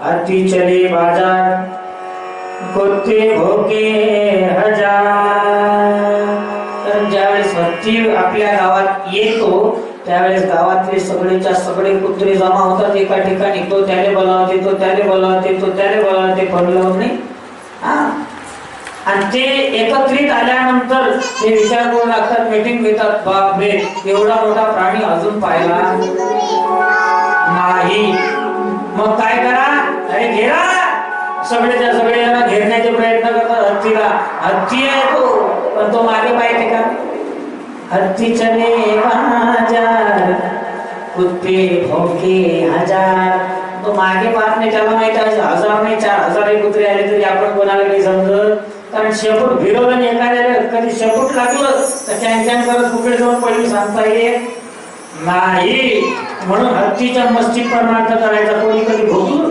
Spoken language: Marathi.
हाथी चले बाजार, कुत्ते भोके हजार। तर ज्यावेळेस हत्ती आपल्या गावात येतो त्यावेळेस गावातले सगळेच्या सगळे कुत्रे जमा होतात एका ठिकाणी। तो त्याने बोलावते, तो त्याने बोलावते, तो त्याने बोलावते, पण लावत नाही। आणि ते एकत्रित आल्यानंतर ते विचार करू लागतात, मीटिंग घेतात, बाप रे एवढा मोठा प्राणी अजून पाहिला नाही, मग काय करा, अरे घेरा। सगळेच्या सगळे जण घेरण्याचे प्रयत्न करतात हत्तीला। हत्ती आहे तो, पण तो मागे पाहिजे का? हत्ती चले बाजार, कुत्ते भोके हजार। तो मागे पाहत नाही, त्याला माहिती आहे 1000 नाही 4000 कुत्रे आले तरी आपण कोणाला काही समजत, कारण शेपूट भिरवलं आणि एखाद्याला कधी शेपूट लागलं तर कॅन करत कुठे जाऊन पहिली सांगता येत नाही। म्हणून हत्तीच्या मस्ती परमार्थ करायचा कोणी कधी भोगलं